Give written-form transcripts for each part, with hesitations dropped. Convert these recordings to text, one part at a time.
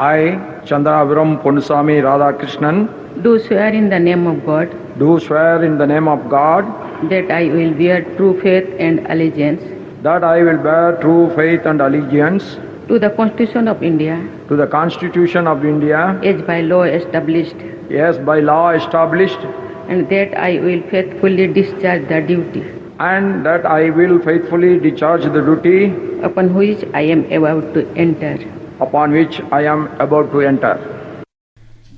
I, Chandraviram Ponnusamy Radhakrishnan, do swear in the name of God that I will bear true faith and allegiance to the Constitution of India, as by law established, and that I will faithfully discharge the duty upon which I am about to enter.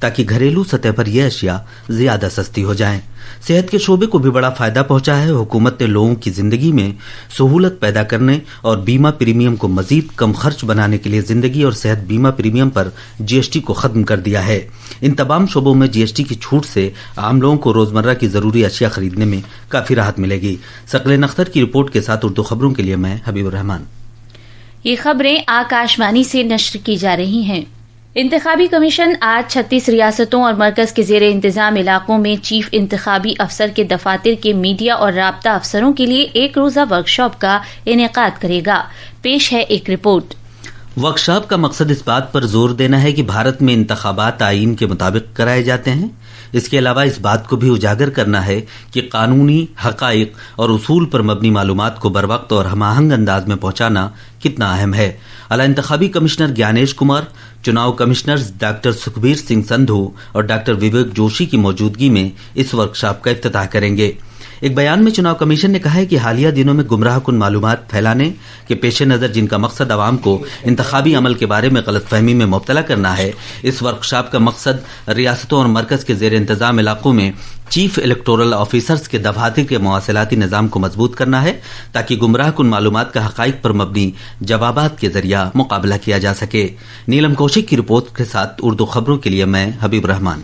تاکہ گھریلو سطح پر یہ اشیاء زیادہ سستی ہو جائیں۔ صحت کے شعبے کو بھی بڑا فائدہ پہنچا ہے۔ حکومت نے لوگوں کی زندگی میں سہولت پیدا کرنے اور بیمہ پریمیم کو مزید کم خرچ بنانے کے لیے زندگی اور صحت بیمہ پریمیم پر جی ایس ٹی کو ختم کر دیا ہے۔ ان تمام شعبوں میں جی ایس ٹی کی چھوٹ سے عام لوگوں کو روزمرہ کی ضروری اشیاء خریدنے میں کافی راحت ملے گی۔ ثقلین اختر کی رپورٹ کے ساتھ اردو خبروں کے لیے میں حبیب الرحمان۔ یہ خبریں آکاشوانی سے نشر کی جا رہی ہیں۔ انتخابی کمیشن آج 36 ریاستوں اور مرکز کے زیر انتظام علاقوں میں چیف انتخابی افسر کے دفاتر کے میڈیا اور رابطہ افسروں کے لیے ایک روزہ ورکشاپ کا انعقاد کرے گا۔ پیش ہے ایک رپورٹ۔ ورکشاپ کا مقصد اس بات پر زور دینا ہے کہ بھارت میں انتخابات آئین کے مطابق کرائے جاتے ہیں۔ اس کے علاوہ اس بات کو بھی اجاگر کرنا ہے کہ قانونی حقائق اور اصول پر مبنی معلومات کو بروقت اور ہم آہنگ انداز میں پہنچانا کتنا اہم ہے۔ اعلیٰ انتخابی کمشنر گیانیش کمار، چناؤ کمشنرز ڈاکٹر سکھبیر سنگھ سندھو اور ڈاکٹر وویک جوشی کی موجودگی میں اس ورکشاپ کا افتتاح کریں گے۔ ایک بیان میں چناؤ کمیشن نے کہا ہے کہ حالیہ دنوں میں گمراہ کن معلومات پھیلانے کے پیش نظر جن کا مقصد عوام کو انتخابی عمل کے بارے میں غلط فہمی میں مبتلا کرنا ہے، اس ورکشاپ کا مقصد ریاستوں اور مرکز کے زیر انتظام علاقوں میں چیف الیکٹورل آفیسرز کے دفاتر کے مواصلاتی نظام کو مضبوط کرنا ہے تاکہ گمراہ کن معلومات کا حقائق پر مبنی جوابات کے ذریعہ مقابلہ کیا جا سکے۔ نیلم کوشک کی رپورٹ کے ساتھ اردو خبروں کے لیے میں حبیب الرحمان۔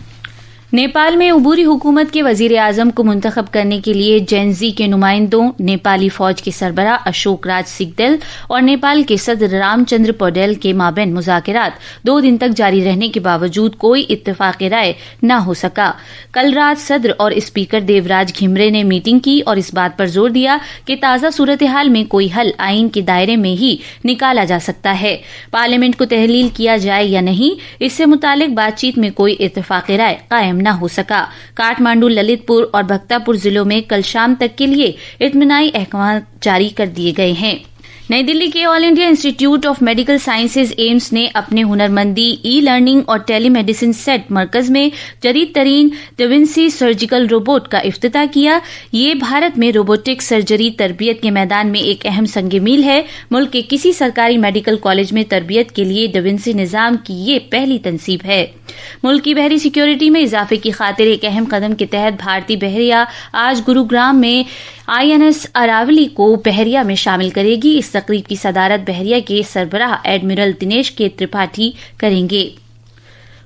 نیپال میں عبوری حکومت کے وزیر اعظم کو منتخب کرنے کے لیے جینزی کے نمائندوں، نیپالی فوج کے سربراہ اشوک راج سکھدل اور نیپال کے صدر رام چندر پوڈیل کے مابین مذاکرات 2 دن تک جاری رہنے کے باوجود کوئی اتفاق رائے نہ ہو سکا۔ کل رات صدر اور اسپیکر دیوراج گھمرے نے میٹنگ کی اور اس بات پر زور دیا کہ تازہ صورتحال میں کوئی حل آئین کے دائرے میں ہی نکالا جا سکتا ہے۔ پارلیمنٹ کو تحلیل کیا جائے یا نہیں، اس سے متعلق بات چیت میں کوئی اتفاق رائے قائم نہ ہو سکا۔ کاٹھمانڈو، للت پور اور بھکتا پور ضلعوں میں کل شام تک کے لیے اطمینانی احکامات جاری کر دیے گئے ہیں۔ نئی دلی کے آل انڈیا انسٹی ٹیوٹ آف میڈیکل سائنسز ایمس نے اپنے ہنرمندی ای لرننگ اور ٹیلی میڈیسن سیٹ مرکز میں جدید ترین ڈوینسی سرجیکل روبوٹ کا افتتاح کیا۔ یہ بھارت میں روبوٹک سرجری تربیت کے میدان میں ایک اہم سنگ میل ہے۔ ملک کے کسی سرکاری میڈیکل کالج میں تربیت کے لیے ڈوینسی نظام کی یہ پہلی تنصیب ہے۔ ملک کی بحری سیکیورٹی میں اضافے کی خاطر ایک اہم قدم کے تحت بھارتی بحریہ آج گروگرام میں INS اراولی کو بحریہ میں شامل کرے گی۔ اس تقریب کی صدارت بحریہ کے سربراہ ایڈمرل دنیش کے ترپاٹھی کریں گے۔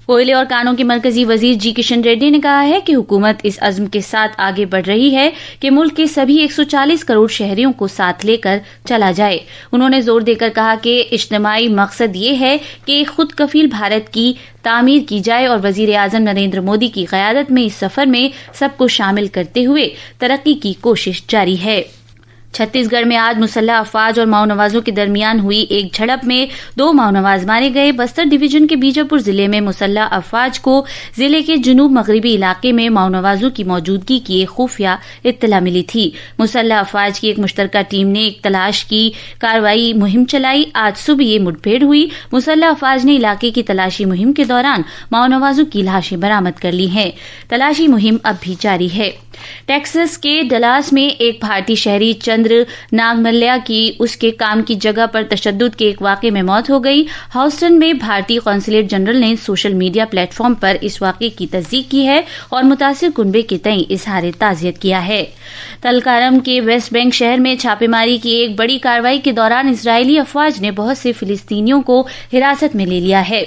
کوئلے اور کانوں کے مرکزی وزیر جی کشن ریڈی نے کہا ہے کہ حکومت اس عزم کے ساتھ آگے بڑھ رہی ہے کہ ملک کے سبھی 140 کروڑ شہریوں کو ساتھ لے کر چلا جائے۔ انہوں نے زور دے کر کہا کہ اجتماعی مقصد یہ ہے کہ خود کفیل بھارت کی تعمیر کی جائے اور وزیر اعظم نریندر مودی کی قیادت میں اس سفر میں سب کو شامل کرتے ہوئے ترقی کی کوشش جاری ہے۔ چھتیس گڑھ میں آج مسلح افواج اور ماؤنوازوں کے درمیان ہوئی ایک جھڑپ میں 2 ماؤنواز مارے گئے۔ بستر ڈویژن کے بیجاپور ضلع میں مسلح افواج کو ضلع کے جنوب مغربی علاقے میں ماؤنوازوں کی موجودگی کی ایک خفیہ اطلاع ملی تھی۔ مسلح افواج کی ایک مشترکہ ٹیم نے ایک تلاش کی کارروائی مہم چلائی۔ آج صبح یہ مٹبھیڑ ہوئی۔ مسلح افواج نے علاقے کی تلاشی مہم کے دوران ماؤنوازوں کی لاشیں برآمد کر لی ہیں۔ تلاشی مہم اب بھی جاری ہے۔ ٹیکساس کے ڈلاس میں ایک بھارتی شہری چندر ناگملیہ کی اس کے کام کی جگہ پر تشدد کے ایک واقعے میں موت ہو گئی۔ ہاؤسٹن میں بھارتی قونصلیٹ جنرل نے سوشل میڈیا پلیٹ فارم پر اس واقعے کی تصدیق کی ہے اور متاثر کنبے کے تئیں اظہار تعزیت کیا ہے۔ تلکارم کے ویسٹ بینک شہر میں چھاپے ماری کی ایک بڑی کارروائی کے دوران اسرائیلی افواج نے بہت سے فلسطینیوں کو حراست میں لے لیا ہے۔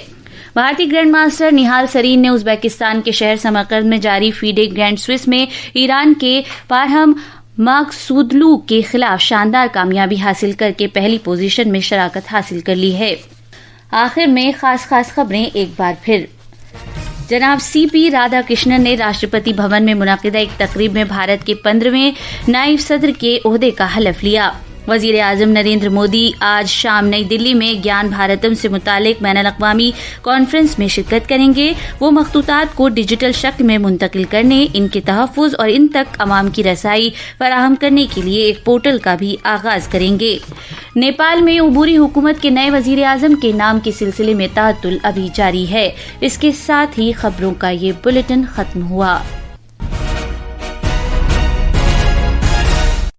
بھارتی گرینڈ ماسٹر نہال سرین نے ازبیکستان کے شہر سمرقند میں جاری فیڈے گرینڈ سوئس میں ایران کے پارہم مقصودلو کے خلاف شاندار کامیابی حاصل کر کے پہلی پوزیشن میں شراکت حاصل کر لی ہے۔ آخر میں خاص خبریں ایک بار پھر۔ جناب CP رادھا کرشنن نے راشٹرپتی بھون میں منعقدہ ایک تقریب میں بھارت کے 15ویں نائب صدر کے عہدے کا حلف لیا۔ وزیر اعظم نریندر مودی آج شام نئی دلی میں گیان بھارتم سے متعلق بین الاقوامی کانفرنس میں شرکت کریں گے۔ وہ مخطوطات کو ڈیجیٹل شکل میں منتقل کرنے، ان کے تحفظ اور ان تک عوام کی رسائی فراہم کرنے کے لیے ایک پورٹل کا بھی آغاز کریں گے۔ نیپال میں عبوری حکومت کے نئے وزیر اعظم کے نام کے سلسلے میں تعطل ابھی جاری ہے۔ اس کے ساتھ ہی خبروں کا یہ بلیٹن ختم ہوا۔